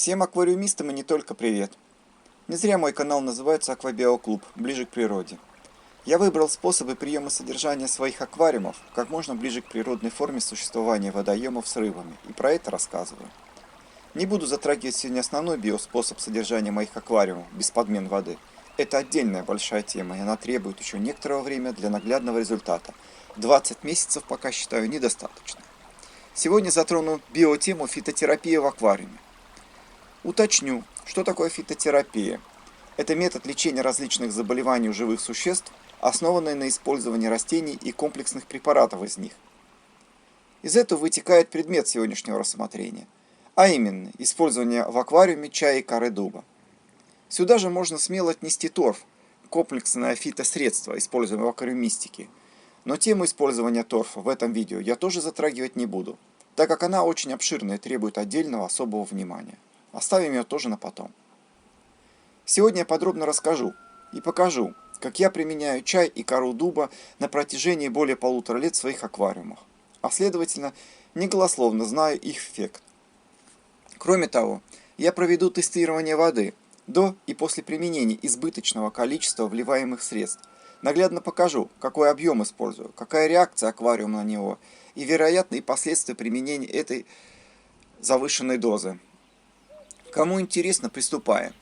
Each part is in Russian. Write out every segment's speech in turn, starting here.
Всем аквариумистам и не только привет! Не зря мой канал называется Аквабиоклуб, ближе к природе. Я выбрал способы приема содержания своих аквариумов как можно ближе к природной форме существования водоемов с рыбами, и про это рассказываю. Не буду затрагивать сегодня основной биоспособ содержания моих аквариумов без подмен воды. Это отдельная большая тема, и она требует еще некоторого времени для наглядного результата. 20 месяцев пока считаю недостаточно. Сегодня затрону биотему фитотерапии в аквариуме. Уточню, что такое фитотерапия. Это метод лечения различных заболеваний у живых существ, основанный на использовании растений и комплексных препаратов из них. Из этого вытекает предмет сегодняшнего рассмотрения, а именно использование в аквариуме чая и коры дуба. Сюда же можно смело отнести торф, комплексное фитосредство, используемое в аквариумистике. Но тему использования торфа в этом видео я тоже затрагивать не буду, так как она очень обширная и требует отдельного особого внимания. Оставим ее тоже на потом. Сегодня я подробно расскажу и покажу, как я применяю чай и кору дуба на протяжении более 1,5 лет в своих аквариумах, а следовательно, неголословно знаю их эффект. Кроме того, я проведу тестирование воды до и после применения избыточного количества вливаемых средств, наглядно покажу, какой объем использую, какая реакция аквариума на него и вероятные последствия применения этой завышенной дозы. Кому интересно, приступаем.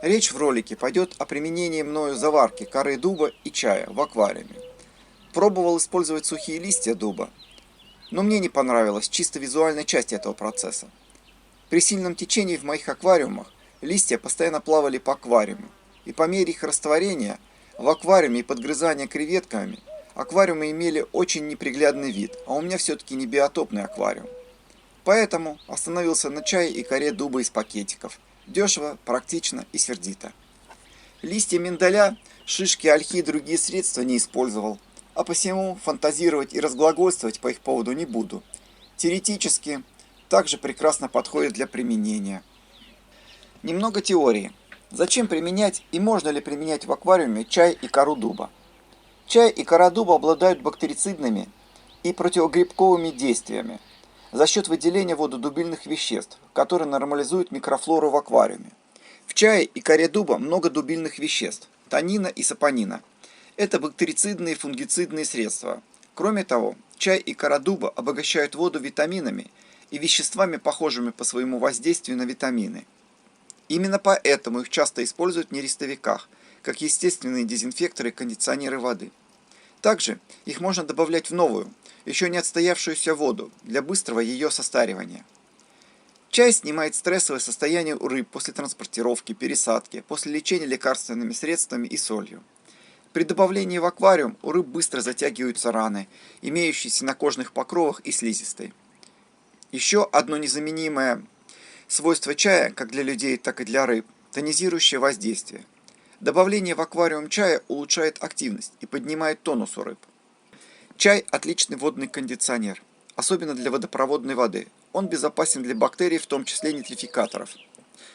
Речь в ролике пойдет о применении мною заварки коры дуба и чая в аквариуме. Пробовал использовать сухие листья дуба, но мне не понравилась чисто визуальная часть этого процесса. При сильном течении в моих аквариумах листья постоянно плавали по аквариуму, и по мере их растворения в аквариуме и подгрызания креветками аквариумы имели очень неприглядный вид, а у меня все-таки не биотопный аквариум. Поэтому остановился на чае и коре дуба из пакетиков. Дешево, практично и сердито. Листья миндаля, шишки, ольхи и другие средства не использовал, а посему фантазировать и разглагольствовать по их поводу не буду. Теоретически также прекрасно подходит для применения. Немного теории. Зачем применять и можно ли применять в аквариуме чай и кору дуба? Чай и кора дуба обладают бактерицидными и противогрибковыми действиями за счет выделения вододубильных веществ, которые нормализуют микрофлору в аквариуме. В чае и коре дуба много дубильных веществ – танина и сапонина. Это бактерицидные и фунгицидные средства. Кроме того, чай и кора дуба обогащают воду витаминами и веществами, похожими по своему воздействию на витамины. Именно поэтому их часто используют в нерестовиках, как естественные дезинфекторы и кондиционеры воды. Также их можно добавлять в новую, еще не отстоявшуюся воду для быстрого ее состаривания. Чай снимает стрессовое состояние у рыб после транспортировки, пересадки, после лечения лекарственными средствами и солью. При добавлении в аквариум у рыб быстро затягиваются раны, имеющиеся на кожных покровах и слизистой. Еще одно незаменимое свойство чая, как для людей, так и для рыб – тонизирующее воздействие. Добавление в аквариум чая улучшает активность и поднимает тонус у рыб. Чай – отличный водный кондиционер, особенно для водопроводной воды. Он безопасен для бактерий, в том числе нитрификаторов.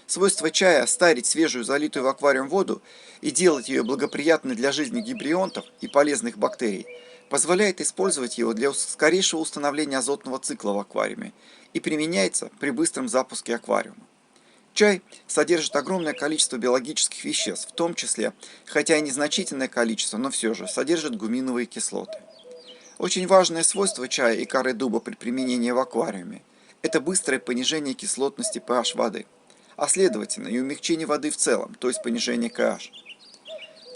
Свойство чая – старить свежую залитую в аквариум воду и делать ее благоприятной для жизни гибрионтов и полезных бактерий – позволяет использовать его для скорейшего установления азотного цикла в аквариуме и применяется при быстром запуске аквариума. Чай содержит огромное количество биологических веществ, в том числе, хотя и незначительное количество, но все же, содержит гуминовые кислоты. Очень важное свойство чая и коры дуба при применении в аквариуме – это быстрое понижение кислотности pH воды, а следовательно и умягчение воды в целом, то есть понижение pH.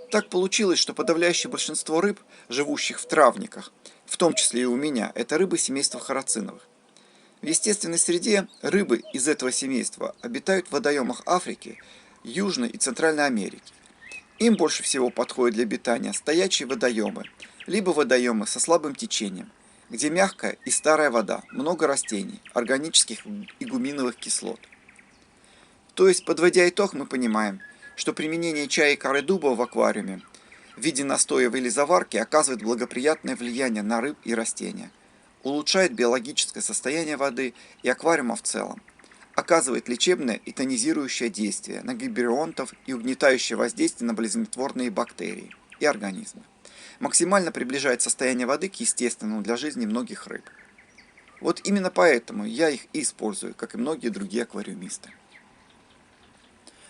Так получилось, что подавляющее большинство рыб, живущих в травниках, в том числе и у меня, это рыбы семейства харациновых. В естественной среде рыбы из этого семейства обитают в водоемах Африки, Южной и Центральной Америки. Им больше всего подходят для обитания стоячие водоемы, либо водоемы со слабым течением, где мягкая и старая вода, много растений, органических и гуминовых кислот. То есть, подводя итог, мы понимаем, что применение чая и коры дуба в аквариуме в виде настоев или заварки оказывает благоприятное влияние на рыб и растения, улучшает биологическое состояние воды и аквариума в целом, оказывает лечебное и тонизирующее действие на гибрионтов и угнетающее воздействие на болезнетворные бактерии и организмы, максимально приближает состояние воды к естественному для жизни многих рыб. Вот именно поэтому я их и использую, как и многие другие аквариумисты.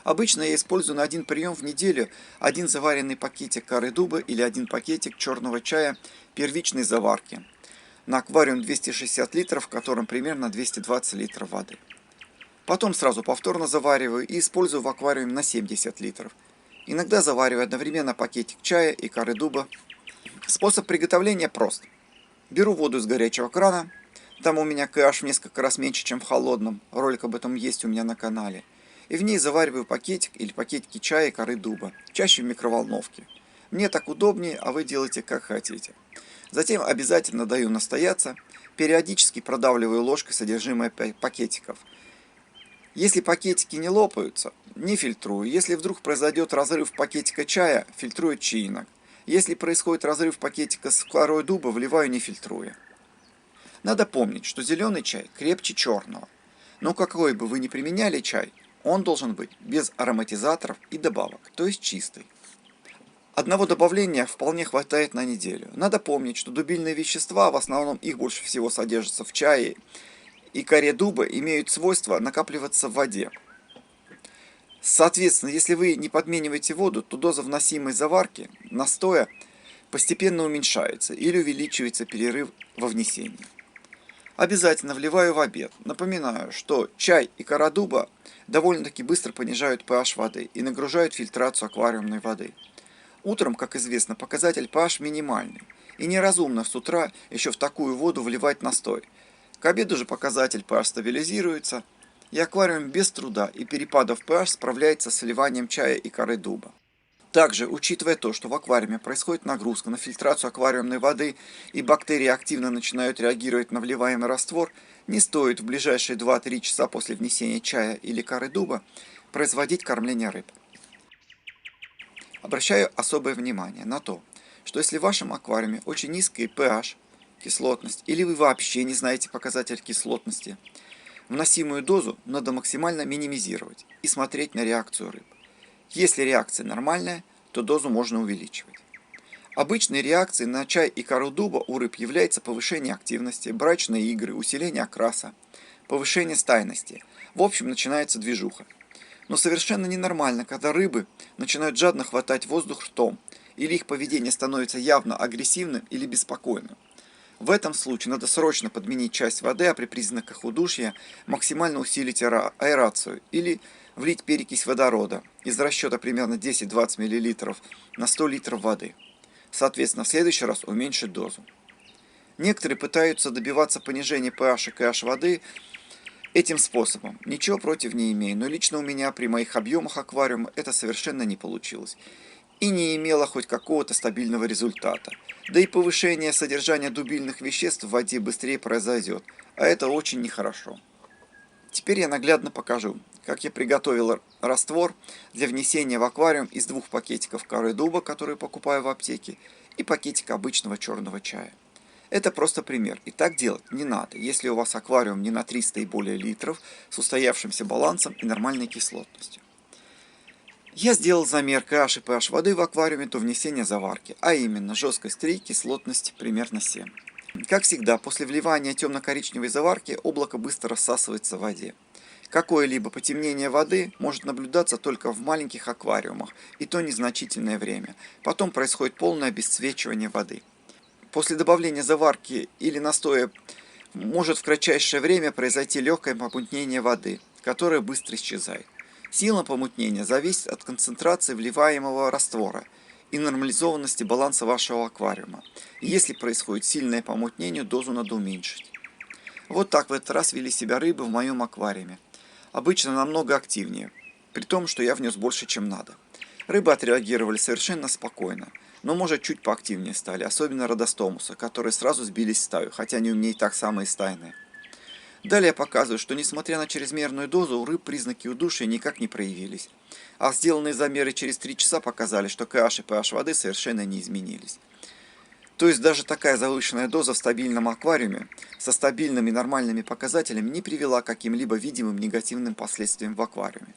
Обычно я использую на один прием в неделю один заваренный пакетик коры дуба или один пакетик черного чая первичной заварки на аквариум 260 литров, в котором примерно 220 литров воды. Потом сразу повторно завариваю и использую в аквариуме на 70 литров. Иногда завариваю одновременно пакетик чая и коры дуба. Способ приготовления прост. Беру воду из горячего крана, там у меня pH в несколько раз меньше, чем в холодном, ролик об этом есть у меня на канале, и в ней завариваю пакетик или пакетики чая и коры дуба, чаще в микроволновке. Мне так удобнее, а вы делайте как хотите. Затем обязательно даю настояться, периодически продавливаю ложкой содержимое пакетиков. Если пакетики не лопаются, не фильтрую. Если вдруг произойдет разрыв пакетика чая, фильтрую чаинок. Если происходит разрыв пакетика с корой дуба, вливаю не фильтруя. Надо помнить, что зеленый чай крепче черного. Но какой бы вы ни применяли чай, он должен быть без ароматизаторов и добавок, то есть чистый. Одного добавления вполне хватает на неделю. Надо помнить, что дубильные вещества, в основном их больше всего содержится в чае, и коре дуба имеют свойство накапливаться в воде. Соответственно, если вы не подмениваете воду, то доза вносимой заварки, настоя, постепенно уменьшается или увеличивается перерыв во внесении. Обязательно вливаю в обед. Напоминаю, что чай и кора дуба довольно-таки быстро понижают pH воды и нагружают фильтрацию аквариумной воды. Утром, как известно, показатель pH минимальный, и неразумно с утра еще в такую воду вливать настой. К обеду же показатель pH стабилизируется, и аквариум без труда и перепадов pH справляется с вливанием чая и коры дуба. Также, учитывая то, что в аквариуме происходит нагрузка на фильтрацию аквариумной воды и бактерии активно начинают реагировать на вливаемый раствор, не стоит в ближайшие 2-3 часа после внесения чая или коры дуба производить кормление рыб. Обращаю особое внимание на то, что если в вашем аквариуме очень низкий pH, кислотность, или вы вообще не знаете показатель кислотности, вносимую дозу надо максимально минимизировать и смотреть на реакцию рыб. Если реакция нормальная, то дозу можно увеличивать. Обычной реакцией на чай и кору дуба у рыб является повышение активности, брачные игры, усиление окраса, повышение стайности. В общем, начинается движуха. Но совершенно ненормально, когда рыбы начинают жадно хватать воздух ртом, или их поведение становится явно агрессивным или беспокойным. В этом случае надо срочно подменить часть воды, а при признаках удушья максимально усилить аэрацию или влить перекись водорода из расчета примерно 10-20 мл на 100 литров воды. Соответственно, в следующий раз уменьшить дозу. Некоторые пытаются добиваться понижения pH и KH воды этим способом. Ничего против не имею, но лично у меня при моих объемах аквариума это совершенно не получилось. И не имело хоть какого-то стабильного результата. Да и повышение содержания дубильных веществ в воде быстрее произойдет, а это очень нехорошо. Теперь я наглядно покажу, как я приготовил раствор для внесения в аквариум из 2 пакетиков коры дуба, которые покупаю в аптеке, и пакетика обычного черного чая. Это просто пример, и так делать не надо, если у вас аквариум не на 300 и более литров с устоявшимся балансом и нормальной кислотностью. Я сделал замер pH и pH воды в аквариуме до внесения заварки, а именно жесткость 3, кислотность примерно 7. Как всегда, после вливания темно-коричневой заварки облако быстро рассасывается в воде. Какое-либо потемнение воды может наблюдаться только в маленьких аквариумах, и то незначительное время. Потом происходит полное обесцвечивание воды. После добавления заварки или настоя может в кратчайшее время произойти легкое помутнение воды, которое быстро исчезает. Сила помутнения зависит от концентрации вливаемого раствора и нормализованности баланса вашего аквариума. И если происходит сильное помутнение, дозу надо уменьшить. Вот так в этот раз вели себя рыбы в моем аквариуме. Обычно намного активнее, при том, что я внес больше, чем надо. Рыбы отреагировали совершенно спокойно, но может чуть поактивнее стали, особенно родостомусы, которые сразу сбились в стаю, хотя они у меня и так самые стайные. Далее я показываю, что несмотря на чрезмерную дозу, у рыб признаки удушья никак не проявились. А сделанные замеры через 3 часа показали, что KH и pH воды совершенно не изменились. То есть даже такая завышенная доза в стабильном аквариуме со стабильными нормальными показателями не привела к каким-либо видимым негативным последствиям в аквариуме.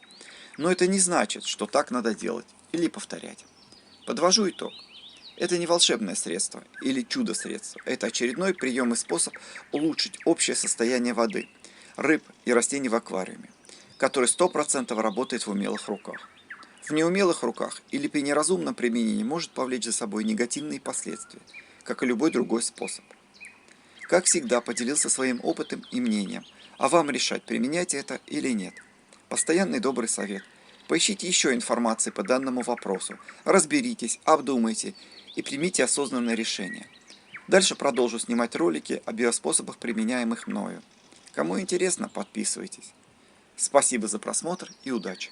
Но это не значит, что так надо делать или повторять. Подвожу итог. Это не волшебное средство или чудо-средство. Это очередной прием и способ улучшить общее состояние воды, рыб и растений в аквариуме. который 100% работает в умелых руках. В неумелых руках или при неразумном применении может повлечь за собой негативные последствия, как и любой другой способ. Как всегда, поделился своим опытом и мнением, а вам решать, применять это или нет. Постоянный добрый совет. Поищите еще информации по данному вопросу, разберитесь, обдумайте и примите осознанное решение. Дальше продолжу снимать ролики о биоспособах, применяемых мною. Кому интересно, подписывайтесь. Спасибо за просмотр и удачи!